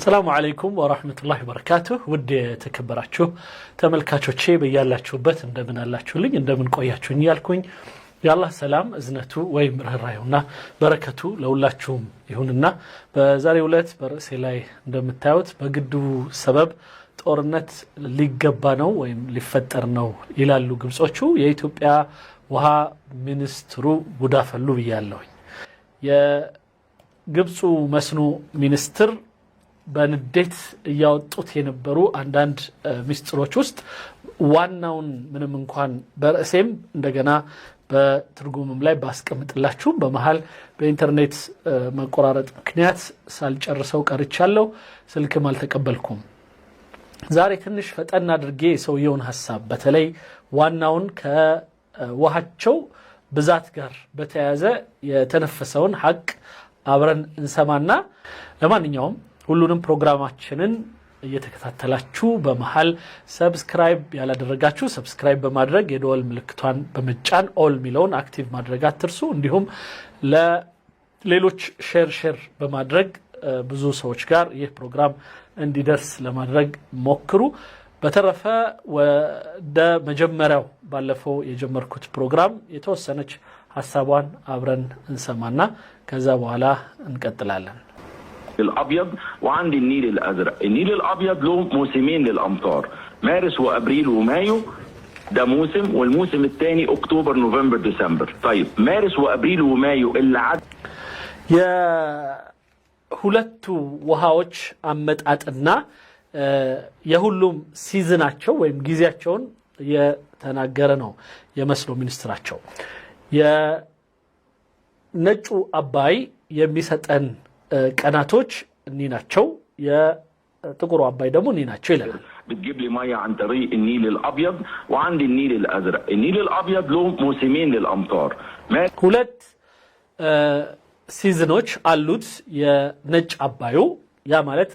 السلام عليكم ورحمة الله وبركاته. ودي تكبراتشو تملكاتشو شي بيالاتشوبت እንደምን አላችሁልኝ እንደምን ቆያችሁኝ ያልኩኝ ያላህ ሰላም እዝነቱ ወይ ምርህራዩና በረከቱ ለሁላችሁም ይሁንና በዛሬው ዕለት በርዕሴ ላይ እንደምታዩት በግድቡ ሰበብ ጦርነት ሊገባ ነው ወይም ሊፈጠር ነው ይላሉ ግብጾቹ የኢትዮጵያ ውሃ ሚኒስትሩ ጉዳፈሉ ብያለሁኝ የግብጹ መስኖ ሚኒስትር በንዴት ያወጡት የነበሩ አንዳንድ ሚስጥሮች ውስጥ ዋናውን ምንም እንኳን በርዕሴም እንደገና በትርጉምም ላይ ባስቀምጥላችሁ በመሃል በኢንተርኔት መቆራረጥ ምክንያት ሳልጨርሰው ቀርቻለሁ ስልክም አልተቀበልኩም ዛሬ ትንሽ ፈጠን አድርጌ ሰውየውን ሐሳብ በተለይ ዋናውን ከውሃቸው ብዛት ጋር በተያያዘ የተነፈሰውን ሐቅ አብረን እንሰማና ለማንኛውም ሁሉንም ፕሮግራማችንን እየተከታተላችሁ በመሃል ሰብስክራይብ ያላደረጋችሁ ሰብስክራይብ በማድረግ የደወል ምልክቷን በመጫን ኦል ሚለውን አክቲቭ ማድረግ አትርሱ እንዲሁም ለሌሎች ሼር በማድረግ ብዙ ሰዎች ጋር ይህ ፕሮግራም እንዲደርስ ለማድረግ ሞክሩ በተረፈ ወደ መጀመሪያው ባለፈው የጀመርኩት ፕሮግራም የተወሰነች ሐሳቧን አብረን እንሰማና ከዛ በኋላ እንቀጥላለን الأبيض وعندي النيل الأزرق. النيل الأبيض له موسمين للأمطار مارس وأبريل ومايو ده موسم والموسم الثاني أكتوبر نوفمبر ديسمبر. طيب مارس وأبريل ومايو اللي عد يا ሁለቱ ውሃዎች አመጣጥና የሁሉም ሲዝናቸው ወይም ጊዜያቸውን የተናገረ ነው የመስኖ ሚኒስትራቸው የነጩ አባይ የሚሰጠን ቀናቶች እኒ ናቸው የጥቁሩ አባይ ደግሞ እኒ ናቸው ይላል بتجيب لي ميه عن طريق النيل الابيض وعندي النيل الازرق النيل الابيض له موسمين للامطار ሁለት ሲዝኖች አሉት የነጭ አባዩ ያ ማለት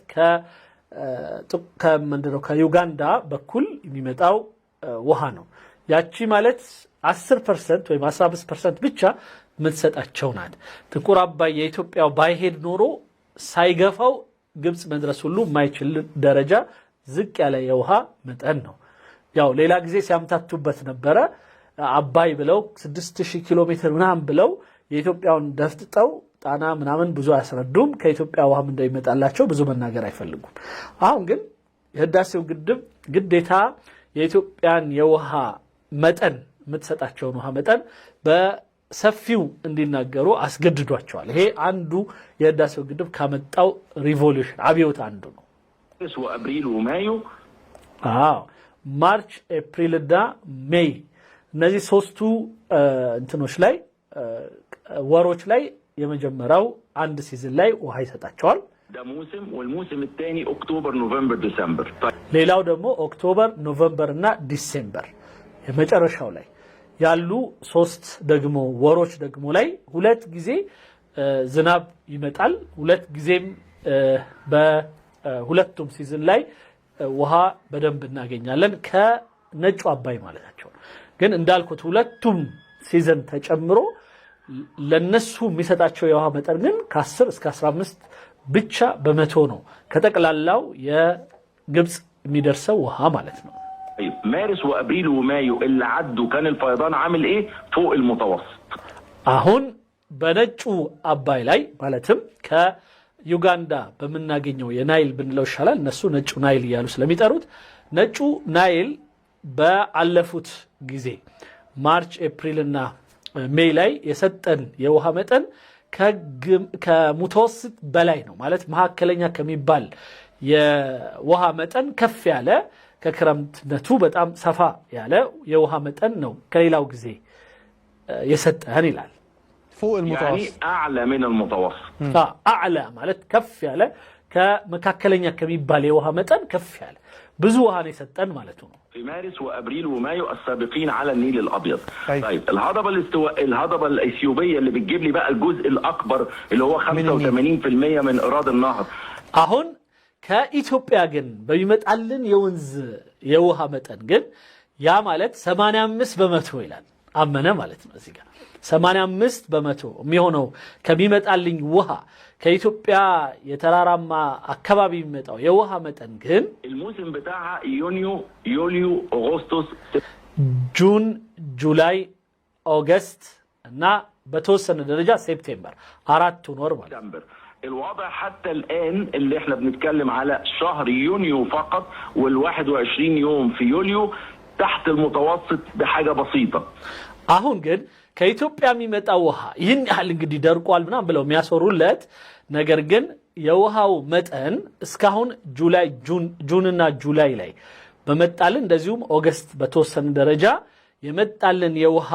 ከምንድነው ከዩጋንዳ በኩል የሚመጣው ውሃ ነው ያቺ ማለት 10% ወይም 15% ብቻ ምትሰጣቸው ናት ጥቁር አባይ የኢትዮጵያው ባይሄድ ኖሮ ሳይገፋው ግብጽ መድረስ ሁሉ ማይችል ደረጃ ዝቅ ያለ የውሃ መጠን ነው ያው ሌላ ጊዜ ሲያምታቱበት ነበር አባይ ብለው 6000 ኪሎ ሜትር ምናምን ብለው የኢትዮጵያውን ደፍጥጠው ጣና ምናምን ብዙ አያስረዱም ከኢትዮጵያ ውሃም እንደሚመጣላቸው ብዙ መናገር አይፈልጉም አሁን ግን የህዳሴው ግድብ ግዴታ የኢትዮጵያን የውሃ መጠን ምትሰጣቸውን ውሃ መጠን በሰፊው እንዲናገሩ አስገድዷቸዋል ይሄ አንዱ የህዳሴው ግድብ ካመጣው ሪቮሉሽን አብዮት አንዱ ነው مارس وابريل ومايو ማርች ኤፕሪል እና ሜይ እነዚህ ሶስቱ እንትኖች ላይ ወሮች ላይ የመጀመሪያው አንድ ሲዝን ላይ ውሃ ይሰጣቸዋል ده موسم والموسم الثاني اكتوبر نوفمبر ديسمبر ሌላው ደግሞ ኦክቶበር ኖቬምበር እና ዲሴምበር የመጨረሻው ላይ ያሉ ሶስት ደግሞ ወሮች ደግሞ ላይ ሁለት ጊዜ ዝናብ ይመጣል ሁለት ጊዜም በሁለቱም ሲዝን ላይ ውሃ በደንብ እናገኛለን ከነጩ አባይ ማለታቸው ግን እንዳልኩት ሁለቱም ሲዝን ተጨምሮ ለነሱ የሚሰጣቸው የውሃ መጠን ግን ከ10 እስከ 15 ብቻ በመቶ ነው ከጠቅላላው የግብጽ የሚደርሰው ውሃ ማለት ነው مارس وابريل ومايو اللي عدوا كان الفيضان عامل ايه فوق المتوسط አሁን በነጩ አባይ ላይ ማለትም ከዩጋንዳ በመናገኘው የናይል ብንለው ይሻላል እነሱ ነጩ ናይል ይያሉ ስለሚጠሩት ነጩ ናይል በአለፉት ጊዜ ማርች ኤፕሪል እና ሜይ ላይ የሰጠን የውሃ መጠን ከሙተወስጥ በላይ ነው ማለት መሐከለኛ ከሚባል የውሃ መጠን ከፍ ያለ ከክረምትነቱ በጣም ሰፋ ያለ የውሃ መጠን ነው ከሌላው ጊዜ የሰጠን ይላል فوق المتوسط يعني اعلى من المتوسط اعلى ማለት ከፍ ያለ ከመካከለኛ ከሚባል የውሃ መጠን ከፍ ያለ ብዙ ውሃ ነው የሰጠን ማለት ነው في مارس وابريل ومايو السابقين على النيل الابيض طيب الهضبه الهضبه الاثيوبيه اللي بتجيب لي بقى الجزء الاكبر اللي هو 85% من ايراد النهر አሁን ከኢትዮጵያ ግን በሚመጣልን የወንዝ የውሃ መጠን ግን ያ ማለት 85% ይላል አመነ ማለት ነው። እዚህ ጋር 85 በመቶ የሚሆነው ከሚመጣልኝ ውሃ ከኢትዮጵያ የተራራማ አካባቢ የሚመጣው የውሃ መጠን ግን الموسم بتاعها يوليو اغسطس ጁን፣ ጁላይ፣ ኦገስት እና በተወሰነ ደረጃ ሴፕቴምበር 4 ወር ማለት ነው። الوضع حتى الآن اللي احنا بنتكلم على شهر يونيو فقط وال21 يوم في يوليو تحت المتوسط بحاجة بسيطة. አሁን ግን ከኢትዮጵያ የሚመጣው ውሃ ይህን ያህል እንግዲህ ደርቋል ምናምን ብለው የሚያሰሩለት ነገር ግን የውሃው መጠን እስካሁን ጁንና ጁላይ ላይ በመጣልን እንደዚሁም ኦገስት በተወሰነ ደረጃ የመጣልን የውሃ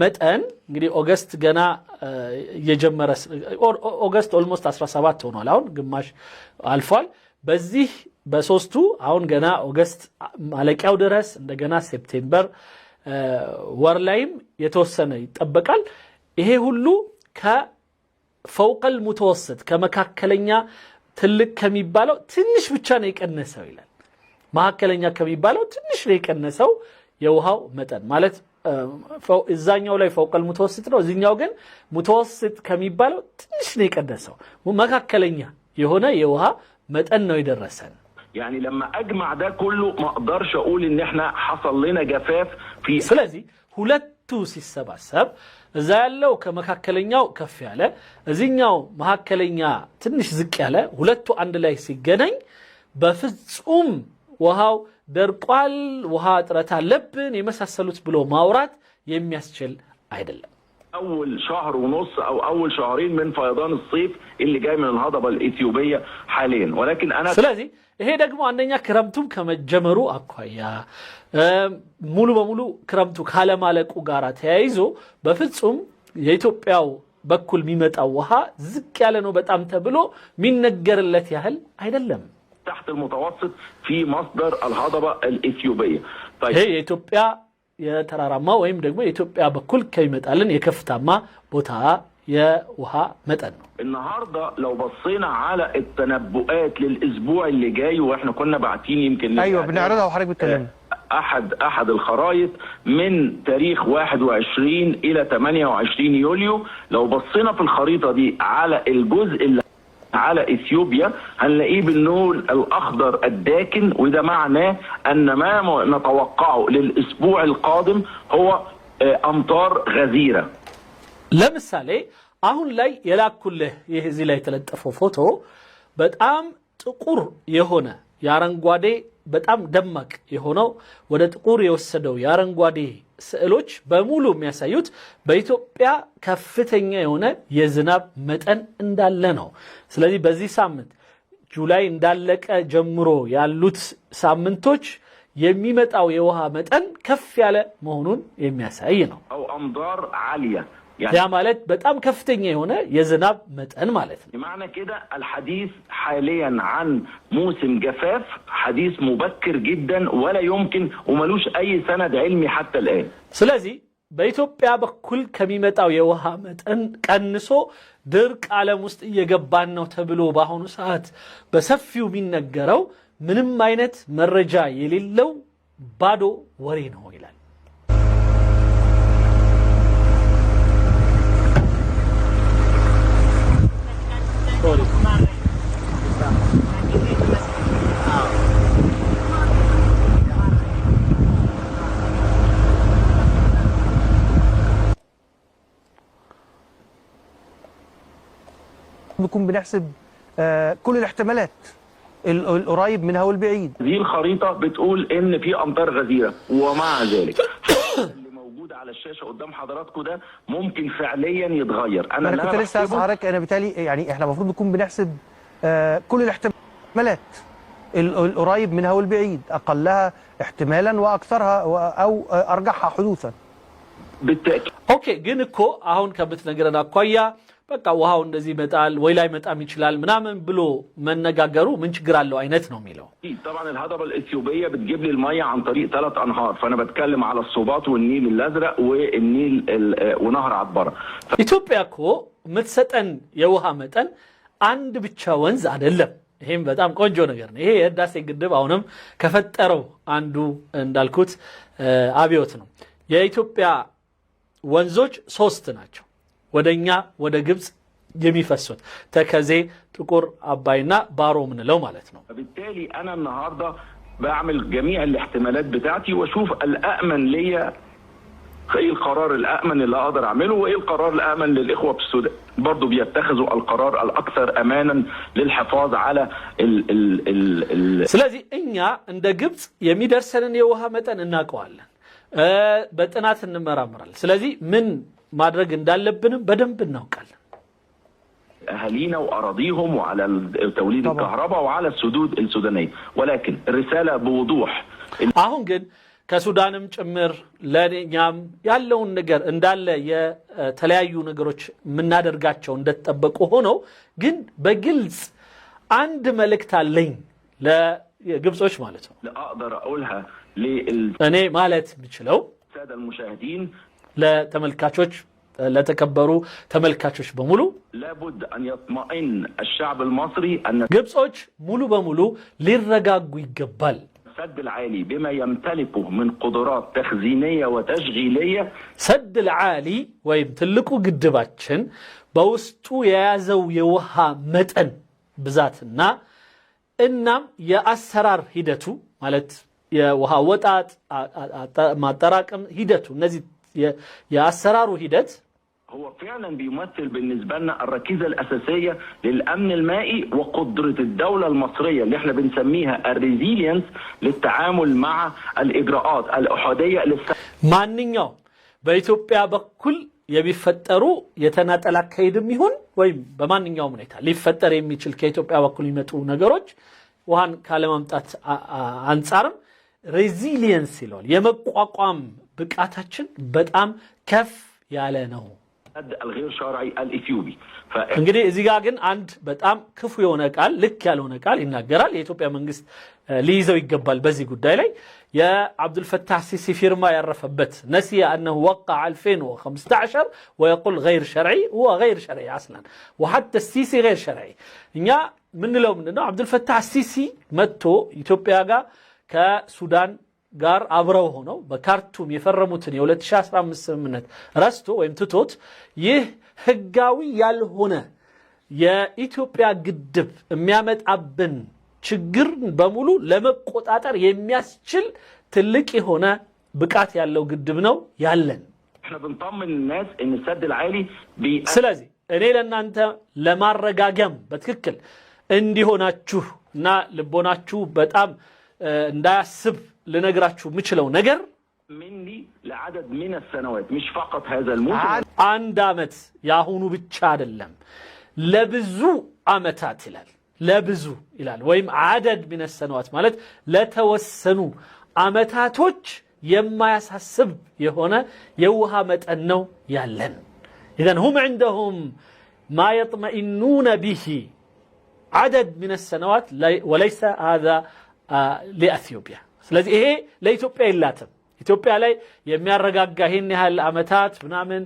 መጠን እንግዲህ ኦገስት ገና የጀመረ ኦገስት ኦልሞስት 17 ሆኗል። አሁን ግማሽ አልፏል። በዚህ በሶስቱ አሁን ገና ኦገስት ማለቂያው ድረስ እንደገና ሴፕቴምበር ወር ላይም የተወሰነ ይጠበቃል። ይሄ ሁሉ ከፈውቀል ሙተወሰት ከመካከለኛ ትልቅ ከሚባለው ትንሽ ብቻ ነው የቀነሰው ይላል። መካከለኛ ከሚባለው ትንሽ ነው የቀነሰው የውሃው መጠን ማለት እዛኛው ላይ ፈውቀል ሙተወስት ነው፣ እዚህኛው ግን ሙተወስት ከሚባለው ትንሽ ነው የቀነሰው። መካከለኛ የሆነ የውሃ መጠን ነው የደረሰን። يعني لما اجمع ده كله ما اقدرش اقول ان احنا حصل لنا جفاف في ስለዚህ ሁለቱ ሲሰባሰብ እዛ ያለው ከመካከለኛው ከፍ ያለ እዚህኛው መካከለኛ ትንሽ ዝቅ ያለ ሁለቱ አንድ ላይ ሲገናኝ በፍጹም ውሃው ደርቋል፣ ውሃ እጥረት አለብን የመሳሰሉት ብሎ ማውራት የሚያስችል አይደለም። اول شهر ونص او اول شهرين من فيضان الصيف اللي جاي من الهضبه الاثيوبيه حاليا ولكن انا ስለዚህ ይሄ ደግሞ አንደኛ ክረምቱም ከመጀመሩ አኳያ ሙሉ በሙሉ ክረምቱ ካለማለቁ ጋር ተያይዞ በፍጹም የኢትዮጵያው በኩል የሚመጣው ውሃ ዝቅ ያለ ነው በጣም ተብሎ ሚነገርለት ያህል አይደለም። تحت المتوسط في مصدر الهضبه الاثيوبيه. طيب هي የኢትዮጵያ የተራራማ ወይም ደግሞ የኢትዮጵያ በኩል ከሚመጣልን የከፍታማ ቦታ የውሃ መጠን ነው። النهارده لو بصينا على التنبؤات للاسبوع اللي جاي واحنا كنا باعتين يمكن ايوه بنعرضها وحضرتك بتكلمنا احد الخرائط من تاريخ 21 الى 28 يوليو لو بصينا في الخريطه دي على الجزء اللي على اثيوبيا هنلاقيه باللون الاخضر الداكن وده معناه ان ما نتوقعه للاسبوع القادم هو امطار غزيره. ለምሳሌ አሁን ላይ የላኩልህ ይህ እዚህ ላይ የተለጠፈው ፎቶ በጣም ጥቁር የሆነ የአረንጓዴ በጣም ደማቅ የሆነው ወደ ጥቁር የወሰደው የአረንጓዴ ስዕሎች በሙሉ የሚያሳዩት በኢትዮጵያ ከፍተኛ የሆነ የዝናብ መጠን እንዳለ ነው። ስለዚህ በዚህ ሳምንት ጁላይ እንዳለቀ ጀምሮ ያሉት ሳምንቶች የሚመጣው የውሃ መጠን ከፍ ያለ መሆኑን የሚያሳይ ነው። او امطار عاليه ያ ማለት በጣም ከፍተኛ የሆነ የዝናብ መጠን ማለት ነው። بمعنى كده الحديث حاليا عن موسم جفاف حديث مبكر جدا ولا يمكن وملوش اي سند علمي حتى الان. ስለዚህ በኢትዮጵያ በኩል ከሚመጣው የውሃ መጠን ቀንሶ ድርቅ ዓለም ውስጥ እየገባን ነው ተብሎ በአሁኑ ሰዓት በሰፊው የሚነገረው ምንም አይነት መረጃ የሌለው ባዶ ወሬ ነው ይላል። بنكون بنحسب كل الاحتمالات القريب منها والبعيد. دي الخريطه بتقول ان في امطار غزيره ومع ذلك اللي موجود على الشاشه قدام حضراتكم ده ممكن فعليا يتغير. انا كنت لسه هسأل حضرتك انا بالتالي يعني احنا المفروض نكون بنحسب كل الاحتمالات القريب منها والبعيد اقلها احتمالا واكثرها او ارجحها حدوثا. بالتاكيد. اوكي ግን እኮ አሁን ከምትነግረን አኳያ በቃ ውሃው እንደዚህ ይመጣል ወይ ላይ መጣም ይችላል ምናምን ብሎ መነጋገሩ ምን ችግር አለው አይነት ነው የሚለው። طبعا الهضبه الاثيوبيه بتجيب لي الميه عن طريق 3 انهار فانا بتكلم على الصوبات والنيل الازرق والنيل ونهر عباره. ኢትዮጵያ እኮ የምትሰጠን የውሃ መጠን አንድ ብቻ ወንዝ አይደለም። ይሄም በጣም ቆንጆ ነገር ነው። ይሄ የህዳሴ ግድብ አሁንም ከፈጠረው አንዱ እንዳልኩት አብዮት ነው። የኢትዮጵያ ወንዞች 3 ናቸው ወደኛ ወደ ግብጽ የሚፈሱት ተከዜ ጥቁር አባይና ባሮ ምንለው ማለት ነው بالتالي انا النهارده بعمل جميع الاحتمالات بتاعتي واشوف الامن ليا ايه القرار الامن اللي اقدر اعمله وايه القرار الامن للاخوه في السودان برضه بيتخذوا القرار الاكثر امانا للحفاظ على ስለዚህ እኛ እንደ ግብጽ የሚደርሰንን የውሃ መጠን እናውቀዋለን በጥናት እንመራመራለን ስለዚህ ምን ማድረግ እንዳለብንም በደንብ እናውቃለን اهالينا واراضيهم وعلى توليد الكهرباء وعلى السدود السودانيه ولكن الرساله بوضوح አሁን ግን ከሱዳንም ጭምር ለኛም ያለውን ነገር እንዳለ የተለያዩ ነገሮች ምናደርጋቸው እንደተጠበቁ ሆነው ግን በግልጽ አንድ መልእክት አለኝ ለግብጾች ማለት ነው اقدر اقولها እኔ ማለት የምችለው للساده المشاهدين ለተመልካቾች ለተከበሩ ተመልካቾች በሙሉ لابد ان يطمئن الشعب المصري ان ግብጾች ሙሉ በሙሉ ሊረጋጉ ይገባል السد العالي بما يمتلكه من قدرات تخزينيه وتشغيليه سد العالي ወይም ትልቁ ግድባችን በውስጡ የያዘው የውሃ መጠን ብዛትና እናም የአሰራር ሂደቱ ማለት የውሃ ወጣት ማጠራቀም ሂደቱ እነዚህ የአሰራሩ ሂደት هو فعلا بيمثل بالنسبه لنا الركيزه الاساسيه للامن المائي وقدره الدوله المصريه اللي احنا بنسميها الريزيلينس للتعامل مع الاجراءات الاحاديه ማንኛው በኢትዮጵያ በኩል የሚፈጠሩ የተናጠል አካሄድም ይሁን ወይም በማንኛውም ሁኔታ ሊፈጠር የሚችል ከኢትዮጵያ በኩል የሚመጡ ነገሮች ውሃን ካለማምጣት አንፃርም ሬዚሊየንስ ይላል የመቋቋም ብቃታችን በጣም ከፍ ያለ ነው الغير شرعي الاثيوبي እንግዲህ እዚህ ጋር ግን አንድ በጣም ክፉ የሆነ ቃል ልክ ያልሆነ ቃል ይናገራል የኢትዮጵያ መንግስት ሊይዘው ይገባል በዚህ ጉዳይ ላይ የአብዱል ፈታህ ሲሲ ፊርማ ያረፈበት نسي انه وقع 2015 ويقول غير شرعي هو غير شرعي اصلا وحتى السيسي غير شرعي እኛ ምንለው ምንድነው አብዱል ፈታህ ሲሲ መጥቶ ኢትዮጵያ ጋር ከሱዳን ጋር አብረው ሆነው በካርቱም የፈረሙትን የ2015 ስምምነት ረስቶ ወይም ትቶት ይህ ህጋዊ ያልሆነ የኢትዮጵያ ግድብ የሚያመጣብን ችግር በሙሉ ለመቆጣጠር የሚያስችል ትልቅ የሆነ ብቃት ያለው ግድብ ነው ያለን احنا بنطمن الناس ان السد العالي ስለዚህ እኔ ለእናንተ ለማረጋጋም በትክክል እንዲሆናችሁና ልቦናችሁ በጣም እንዳያስብ ልነግራችሁ ምችለው ነገር مني لعدد من السنوات مش فقط هذا الموسم አንድ አመት ያሁኑ ብቻ አይደለም ለብዙ አመታት ይላል ለብዙ ይላል ወይም عدد من السنوات ማለት ለተወሰኑ አመታቶች የማያሳስብ የሆነ የውሃ መጠን ነው ያለን اذا هم عندهم ما يطمئنون به عدد من السنوات وليس هذا لأثيوبيا ስለዚህ ይሄ ለኢትዮጵያ ይላተም ኢትዮጵያ ላይ የሚያረጋጋ ይሄን ያህል አመታት ምናምን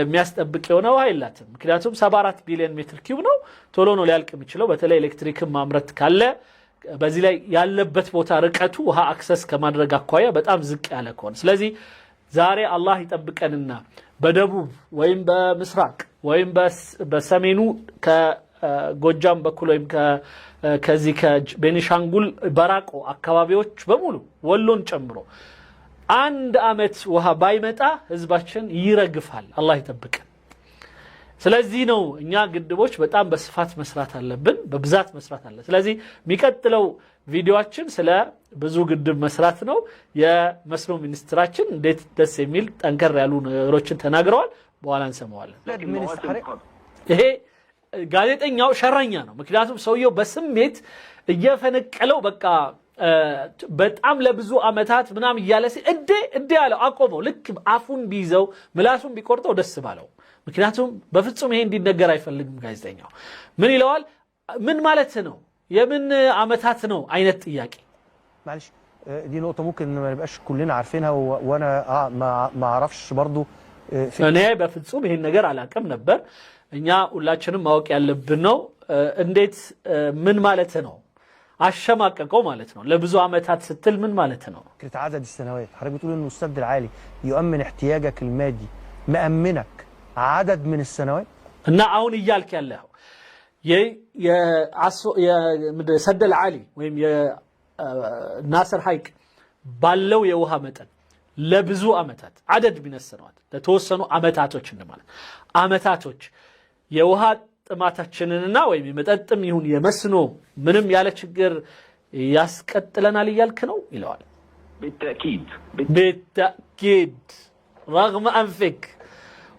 የሚያስጠብቅ የሆነ ውሃ ይላተም ምክንያቱም 74 ቢሊዮን ሜትር ኪዩብ ነው ቶሎ ነው ሊያልቅ የሚችለው በተለይ ኤሌክትሪክ ማምረት ካለ በዚህ ላይ ያለበት ቦታ ርቀቱ ውሃ አክሰስ ከማድረግ አኳያ በጣም ዝቅ ያለ ከሆነ ስለዚህ ዛሬ አላህ ይጠብቀንና በደቡብ ወይም በምስራቅ ወይም በሰሜኑ ከጎጃም በኩል ወይም ከዚህ ከቤኒሻንጉል በራቆ አካባቢዎች በሙሉ ወሎን ጨምሮ አንድ አመት ውሃ ባይመጣ ህዝባችን ይረግፋል አላህ ይጠብቀን ስለዚህ ነው እኛ ግድቦች በጣም በስፋት መስራት አለብን በብዛት መስራት አለ ስለዚህ የሚቀጥለው ቪዲዮአችን ስለ ብዙ ግድብ መስራት ነው የመስኖ ሚኒስትራችን እንዴት ደስ የሚል ጠንከር ያሉ ነገሮችን ተናግረዋል በኋላ እንሰማዋለን ይሄ ጋዜጠኛው ሸረኛ ነው ምክንያቱም ሰውየው በስሜት እየፈነቀለው በቃ በጣም ለብዙ አመታት ምናም ይያለሲ እዴ ያለው አቆመው ልክ አፉን ቢይዘው ምላሱን ቢቆርጠው ደስ ባለው ምክንያቱም በፍጹም ይሄ እንዲነገር አይፈልግም ጋዜጠኛው ምን ይለዋል ምን ማለት ነው የምን አመታት ነው አይነት ጥያቄ معلش دي نقطه ممكن ما نبقاش كلنا عارفينها وانا ما اعرفش برضو እኔ በፍጹም ይሄን ነገር አላቀም ነበር እኛ ሁላችንም ማወቅ ያለብን ነው እንዴት ምን ማለት ነው አሸማቀቀው ማለት ነው ለብዙ አመታት ስትል ምን ማለት ነው عدد السنوات حضرتك بتقول انه السد العالي يؤمن احتياجك المادي مأمنك عدد من السنوات እና አሁን እያልክ ያለው የሰድ አልዓሊ ወይም የናስር ሐይቅ ባለው የውሃ መጠን ለብዙ አመታት عدد من السنوات ለተወሰኑ አመታቶች እንደማለት አመታቶች የውሃ ጥማታችንንና ወይም የመጠጥም ይሁን የመስኖ ምንም ያለ ችግር ያስቀጥለናል እያልክ ነው ይለዋል بالتأكيد رغم أنفك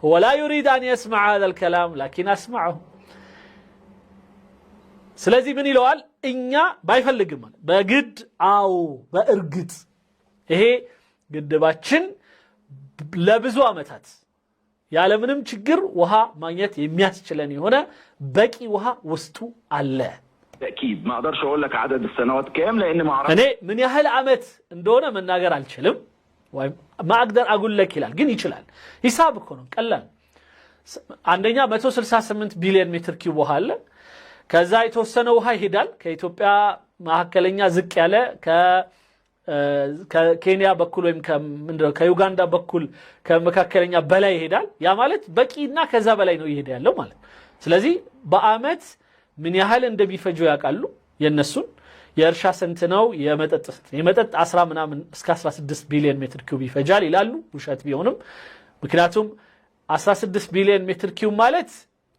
هو لا يريد أن يسمع هذا الكلام لكن أسمعه ስለዚህ ምን ይለዋል እኛ ባይፈልግም በግድ አው በእርግጥ ይሄ ግድባችን ለብዙ አመታት ያለ ምንም ችግር ውሃ ማግኘት የሚያስችለን የሆነ በቂ ውሃ ውስጡ አለ اكيد ما اقدرش اقول لك عدد السنوات كام لان ما اعرفش እኔ ምን ያህል አመት እንደሆነ መናገር አልችልም ወይ ما اقدر اقول لك ይላል ግን ይችላል ሂሳብ እኮ ነው ቀላል አንደኛ 168 ቢሊዮን ሜትር ኪዩብ ውሃ አለ ከዛ የተወሰነ ውሃ ይሄዳል ከኢትዮጵያ ማከለኛ ዝቅ ያለ ከኬንያ በኩል ወይም ከዩጋንዳ በኩል ከመካከለኛ በላይ ይሄዳል ያ ማለት በቂና ከዛ በላይ ነው ይሄድ ያለው ማለት ስለዚህ በአመት ምን ያህል እንደሚፈጁ ያቃሉ የነሱን የእርሻ ስንት ነው የመጠጥ 10 ምናምን እስከ 16 ቢሊዮን ሜትር ኪዩብ ይፈጃል ይላሉ ውሸት ቢሆንም ምክንያቱም 16 ቢሊዮን ሜትር ኪዩብ ማለት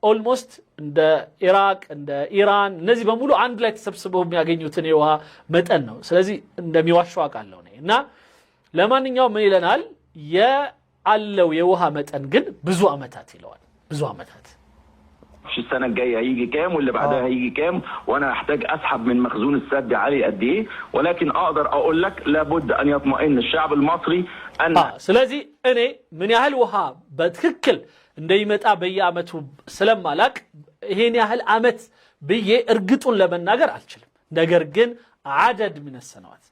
ኦልሞስት እንደ ኢራቅ እንደ ኢራን እነዚህ በሙሉ አንድ ላይ ተሰብስበው የሚያገኙትን የውሃ መጠን ነው ስለዚህ እንደሚዋሽው አቃለው ነው እና ለማንኛውም ምን ይለናል ያለው የውሃ መጠን ግን ብዙ አመታት ይለዋል ብዙ አመታት السنه الجايه هيجي كام واللي بعدها هيجي كام وانا احتاج اسحب من مخزون السد عالي قد ايه ولكن اقدر اقول لك لابد ان يطمئن الشعب المصري ان ስለዚህ እኔ ምን ያህል ውሃ በትክክል እንደይመጣ በየአመቱ ስለማላቅ ይሄን ያህል አመት በየ እርግጡን ለመናገር አልችልም ነገር ግን عدد من السنوات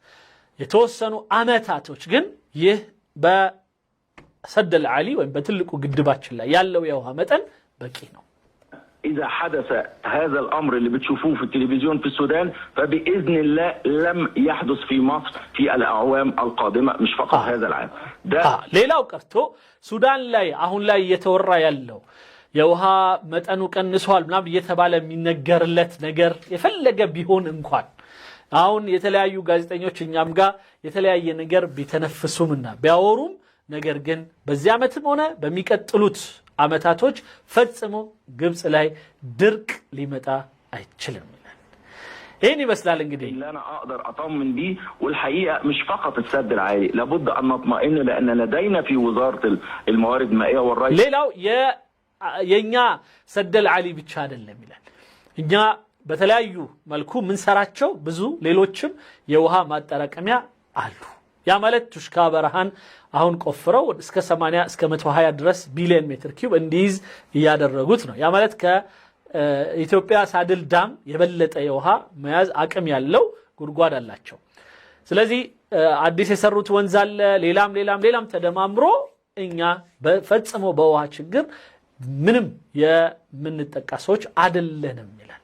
የተወሰኑ አመታቶች ግን ይህ በሰድ አልዓሊ ወይም በትልቁ ግድባችን ላይ ያለው የውሃ መጠን በቂ ነው إذا حدث هذا الأمر اللي بتشوفوه في التلفزيون في السودان فبإذن الله لم يحدث في مصر في الأعوام القادمة مش فقط هذا العام ده ليلاو قرتو سودان لاي አሁን ላይ የተወራ ያለው የውሃ መጠኑ ቀንሷል ምናምን እየተባለ የሚነገርለት ነገር የፈለገ ቢሆን እንኳን አሁን የተለያዩ ጋዜጠኞች እኛም ጋር የተለያየ ነገር ቢተነፍሱምና ቢያወሩም ነገር ግን በዚህ አመትም ሆነ በሚቀጥሉት አመታቶች ፈጽሞ ግብጽ ላይ ድርቅ ሊመጣ አይችልም ይላል ይሄን ይመስላል እንግዲህ اللي انا اقدر اطمن بيه والحقيقه مش فقط السد العالي لابد ان نطمئن لان لدينا في وزاره الموارد المائيه والري ሌላው የኛ ሰድ አልዓሊ ብቻ አይደለም ይላል እኛ በተለያዩ መልኩ ምን ሰራቸው ብዙ ሌሎችም የውሃ ማጠራቀሚያ አሉ ያ ማለት ቱሽካ በረሃን አሁን ቆፍረው እስከ 80 እስከ 120 ድረስ ቢሊዮን ሜትር ኪዩብ እንዲይዝ ያደረጉት ነው ያ ማለት ከኢትዮጵያ ሳድል ዳም የበለጠ የውሃ መያዝ አቅም ያለው ጉድጓድ አላቸው ስለዚህ አዲስ የሰሩት ወንዝ አለ ሌላም ተደማምሮ እኛ በፈጽሞ በውሃ ችግር ምንም የምንጠቃ ሰዎች አይደለንም ይላል